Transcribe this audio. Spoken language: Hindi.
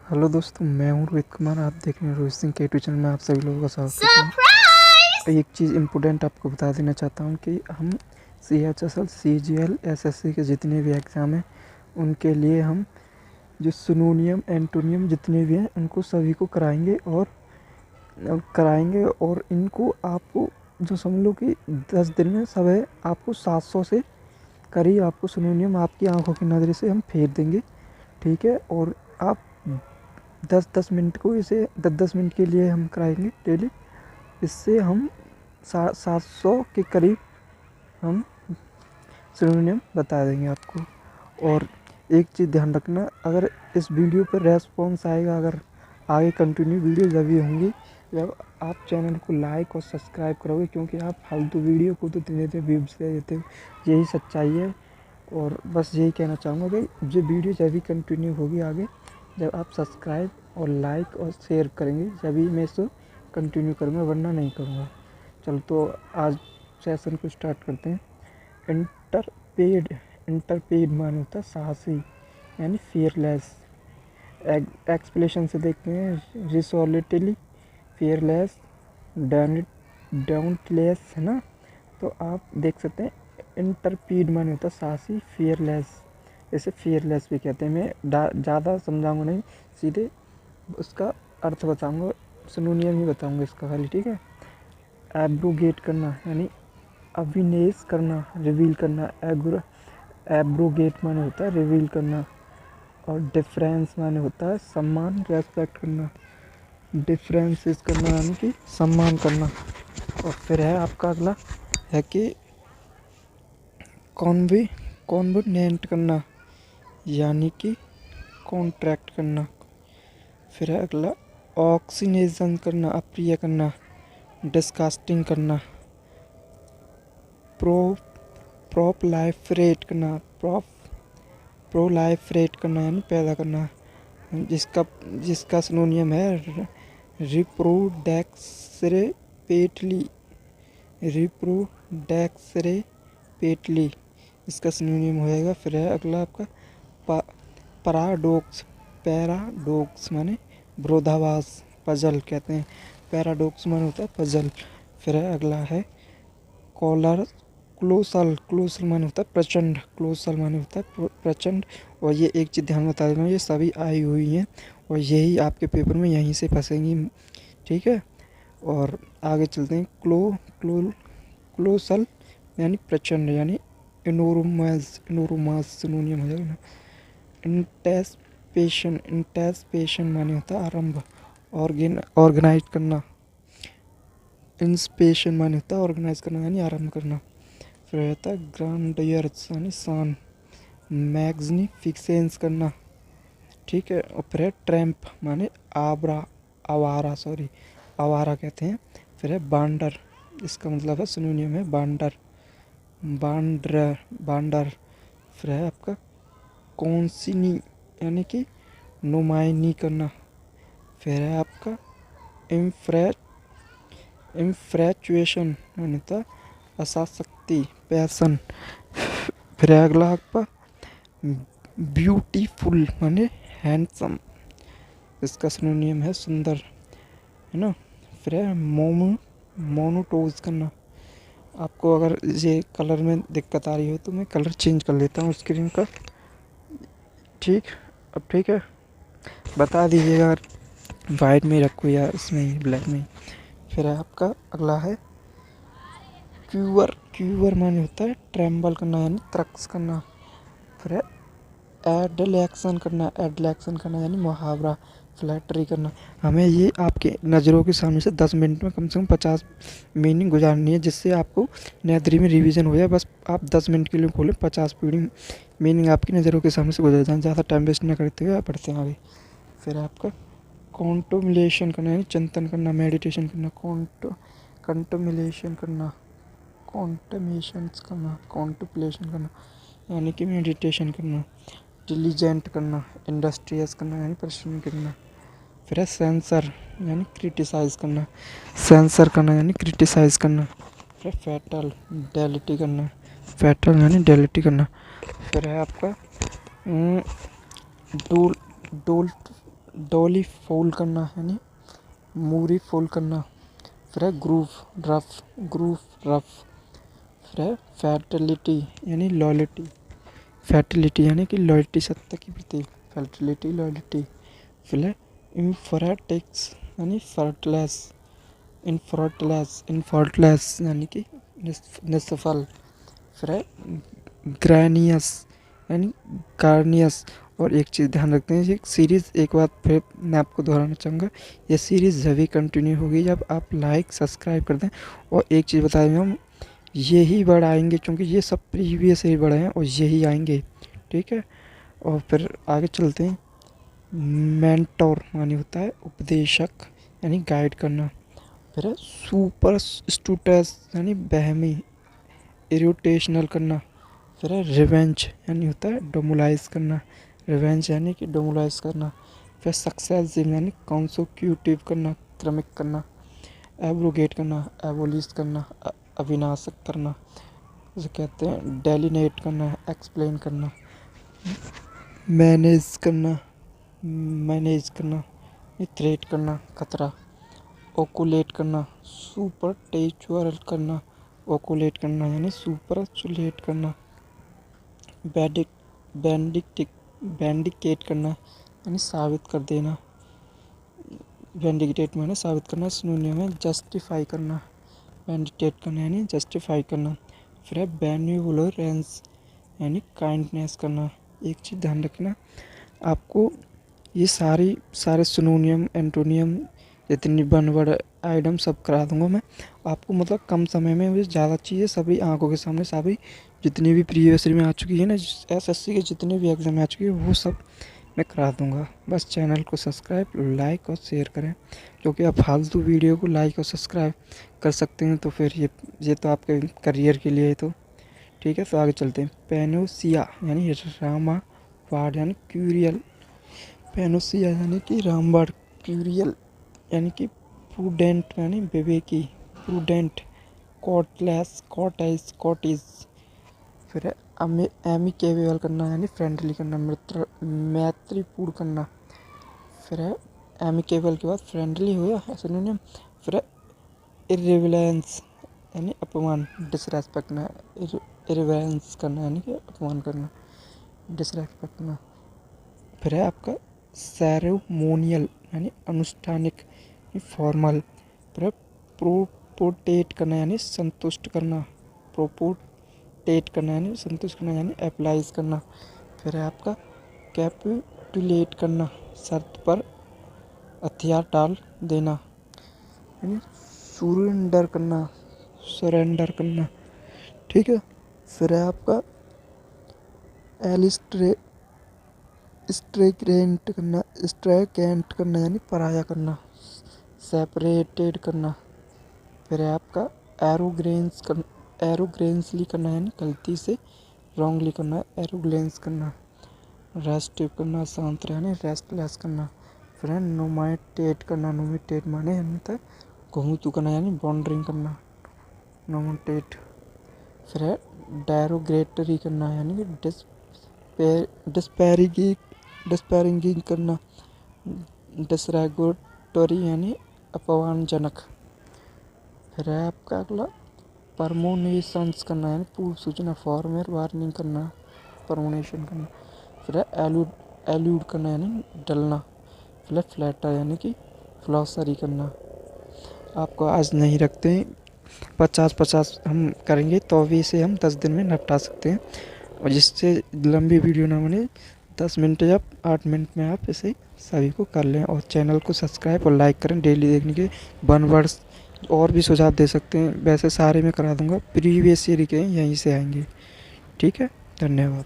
हेलो दोस्तों, मैं हूँ रोहित कुमार। आप देख रहे हैं रोहित सिंह के यूट्यूब चैनल में। आप सभी लोगों का स्वागत करता हूँ। एक चीज़ इम्पोर्टेंट आपको बता देना चाहता हूँ कि हम CHSL CGL SSC के जितने भी एग्ज़ाम हैं उनके लिए हम जो सिनोनियम एंटोनियम जितने भी हैं उनको सभी को कराएंगे और इनको आपको जो समझ लो कि 10 दिन में सब है आपको 700 से करीब आपको सिनोनियम आपकी आंखों की नज़र से हम फेर देंगे, ठीक है। और आप 10-10 मिनट को इसे 10-10 मिनट के लिए हम कराएंगे डेली। इससे हम 700 के करीब हम सिनोनियम बता देंगे आपको। और एक चीज़ ध्यान रखना, अगर इस वीडियो पर रेस्पॉन्स आएगा, अगर आगे कंटिन्यू वीडियो जब भी होंगी जब आप चैनल को लाइक और सब्सक्राइब करोगे, क्योंकि आप फालतू वीडियो को तो देते व्यूज़ दे देते हो, यही सच्चाई है। और बस यही कहना चाहूँगा कि जो वीडियो जब भी कंटिन्यू होगी आगे, जब आप सब्सक्राइब और लाइक और शेयर करेंगे जभी मैं इसको कंटिन्यू करूँगा, वरना नहीं करूँगा। चलो तो आज सेशन को स्टार्ट करते हैं। इंटरपेड माने होता है साहसी, यानी फियरलेस। एक्सप्लेनेशन से देखते हैं। रिसोलिटली, फियरलेस, डाउंटलेस, है ना। तो आप देख सकते हैं इंटरपीड माने होता है साहसी, फियरलेस, इसे फियरलेस भी कहते हैं। मैं ज़्यादा समझाऊंगा नहीं, सीधे उसका अर्थ बताऊंगा, सिनोनियम ही बताऊंगा इसका खाली, ठीक है। एब्रोगेट करना यानी अभिनिवेश करना, रिवील करना। एब्रोगेट माने होता है रिवील करना। और डिफरेंस माने होता है सम्मान, रेस्पेक्ट करना। डिफरेंसेस करना यानी कि सम्मान करना। और फिर है आपका अगला है कि कॉन्विनेंट करना यानी कि कॉन्ट्रैक्ट करना। फिर है अगला ऑक्सीनेशन करना, अप्रिय करना, डिस्कास्टिंग करना। प्रोलाइफरेट करना, प्रोलाइफरेट करना यानी पैदा करना, जिसका सिनोनियम है रिप्रोडक्सेरेपेटली। रिप्रोडक्सेरेपेटली इसका सिनोनियम हो जाएगा। फिर है अगला आपका पैराडोक्स माने विरोधाभास, पजल कहते हैं। पैराडोक्स माने होता है पजल। फिर है अगला है क्लोसल माने होता है प्रचंड। क्लोसल माने होता है प्रचंड। और ये एक चीज़ ध्यान बता देना, ये सभी आई हुई हैं और यही आपके पेपर में यहीं से फंसेंगी, ठीक है। और आगे चलते हैं। क्लोसल यानी प्रचंड, यानी इनोरुमास सिनोनियम हो जाएगा ना। इंटेस्पेशन माने होता है आरंभ, ऑर्गेनाइज करना। इंस्पेशन माने होता है ऑर्गेनाइज करना यानी आरंभ करना। फिर रहता है ग्रांडियर्स यानी शान, मैग्निफिसेंस करना, ठीक है। और फिर है ट्रैम्प माने आवारा कहते हैं। फिर है बांडर, इसका मतलब है सिनोनियम है बांडर, बांडर। फिर है आपका कौनसिनी यानी कि नुमाइनी करना। फिर है आपका इन्फ्रेचुएशन यानी था आसक्ति, पैसन। फिर है अगला आपका ब्यूटीफुल माने हैंडसम, इसका सिनोनियम है सुंदर, है ना। फिर है मोनोटोज करना। आपको अगर ये कलर में दिक्कत आ रही हो तो मैं कलर चेंज कर लेता हूँ स्क्रीन का, ठीक। अब ठीक है, बता दीजिएगा अगर वाइट में रखो या इसमें ही ब्लैक में। फिर है आपका अगला है क्यूवर माने होता है ट्रेम्बल करना यानी त्रक्स करना। फिर है एडलेक्शन करना यानी मुहावरा, फ्लैटरी करना। हमें ये आपके नज़रों के सामने से 10 मिनट में कम से कम 50 मीनिंग गुजारनी है, जिससे आपको नैदरी में रिवीजन हो जाए। बस आप 10 मिनट के लिए खोलें, 50 मीनिंग आपकी नज़रों के सामने से गुजर जाए। ज़्यादा टाइम वेस्ट ना करते हुए आप पढ़ते हैं आगे। फिर आपका कॉन्टोमिलेशन करना यानी चिंतन करना, मेडिटेशन करना। कंटोमिलेशन करना, कॉन्टम्पलेशन करना यानी कि मेडिटेशन करना। डिलीजेंट करना, इंडस्ट्रियस करना यानी परिश्रम करना। फिर है सेंसर यानी क्रिटिसाइज़ करना, यानी क्रिटिसाइज़ करना। फिर फैटल यानी डेलिटी करना। फिर है आपका डॉली फोल्ड करना यानी मूरी फोल्ड करना। फिर है ग्रूव रफ। फिर है फैटिलिटी यानी लॉयल्टी। फैटिलिटी यानी कि लॉयल्टी, सत्ता की प्रतीक। Fatality loyalty. फिर है इनफराटेक्स यानी फर्टलेस। इनफर्टलेस यानी कि निष्फल। फिर है ग्रैनियस यानी कार्नियस। और एक चीज़ ध्यान रखते हैं, ये सीरीज़ एक बात फिर मैं आपको दोहराना चाहूँगा, ये सीरीज़ जब कंटिन्यू होगी जब आप लाइक सब्सक्राइब कर दें। और एक चीज़ बता दें, हम यही वर्ड आएंगे क्योंकि ये सब प्रीवियस ही वर्ड हैं और यही आएंगे, ठीक है। और फिर आगे चलते हैं। मेंटोर मानी होता है उपदेशक यानी गाइड करना। फिर है सुपर स्टूटस यानी बहमी, इरिटेशनल करना। फिर है रिवेंज यानी होता है डोमुलाइज करना। रिवेंज यानी कि डोमुलाइज करना। फिर सक्सेसिव यानी कॉन्सिक्यूटिव करना, क्रमिक करना। एब्रोगेट करना, एबोलिश करना, अविनाशक करना, उसे कहते हैं डेलिनेट करना, एक्सप्लेन करना। मैनेज करना, थ्रेट करना, खतरा। ओकुलेट करना, सुपर टेचुअल करना। ओकुलेट करना यानी सुपर चुलेट करना। बैंडिकेट करना यानी साबित कर देना। बैंडिकेट माने साबित करना। सिनोनिम है जस्टिफाई करना। बैंडिकेट करना यानी जस्टिफाई करना। फिर है बेनिवोलेंस यानी काइंडनेस करना। एक चीज़ ध्यान रखना, आपको ये सारे सिनोनियम एंटोनियम जितनी वन वर्ड आइटम सब करा दूंगा मैं आपको, मतलब कम समय में। मुझे ज़्यादा चीज़ें सभी आंखों के सामने सभी जितनी भी प्रीवियस में आ चुकी है ना, एसएससी के जितने भी एग्ज़ाम में आ चुकी है वो सब मैं करा दूंगा। बस चैनल को सब्सक्राइब, लाइक और शेयर करें, क्योंकि आप फालतू वीडियो को लाइक और सब्सक्राइब कर सकते हैं तो फिर ये तो आपके करियर के लिए है, तो ठीक है। तो आगे चलते हैं। पेनोसिया यानी रामावाड़ यानी क्यूरियल। पेनोसिया यानी कि रामवाड़। क्यूरियल यानी कि प्रूडेंट यानी विवेकी, प्रूडेंट। कॉटेज। फिर है एमिकेबल करना यानी फ्रेंडली करना, मैत्रीपूर्ण करना। फिर है एमिकेबल के बाद फ्रेंडली हो गया सिनोनिम। फिर है इर्रिवेलेंस यानी अपमान, डिसरेस्पेक्ट करना। इर्रिवेलेंस करना यानी कि अपमान करना, डिसरेस्पेक्ट करना। फिर है आपका सेरेमोनियल यानी अनुष्ठानिक, फॉर्मल। फिर प्रोपोटेट करना यानी संतुष्ट करना। प्रोपोटेट करना यानी संतुष्ट करना यानी अप्लाइज करना। फिर है आपका कैपिटुलेट करना, शर्त पर हथियार डाल देना यानी सरेंडर करना, ठीक है। फिर है आपका स्ट्रेकेंट करना यानी पराया करना, सेपरेटेड करना। फिर है आपका एरोग्रेंसली करना यानी गलती से रॉन्गली करना, एरोग्लेंस करना। रेस्टिव करना, शांत रहना, रेस्टलेस करना। फिर है नोमाटेट करना, नोमिटेट माने होता है घुमतू करना यानी बॉन्डरिंग करना, नोमाटेट। फिर है डेरोगेटरी करना यानी कि डिस्पैरिंग करना, डिसरेगुलेटरी यानी अपमानजनक। फिर है आपका अगला परमोनेशंस करना यानी पूर्व सूचना, फॉर्मर वार्निंग करना, परमोनेशन करना। फिर है एल्यूड करना यानी डलना। फिर है फ्लैटर यानी कि फ्लॉसरी करना। आपको आज नहीं रखते हैं, 50-50 हम करेंगे तो अभी इसे हम 10 दिन में निपटा सकते हैं। और जिससे लंबी वीडियो ना बने, 10 मिनट या 8 मिनट में आप इसे सभी को कर लें। और चैनल को सब्सक्राइब और लाइक करें डेली देखने के। वन वर्ड्स और भी सुझाव दे सकते हैं, वैसे सारे मैं करा दूंगा, प्रीवियस ईयर के यहीं से आएंगे, ठीक है। धन्यवाद।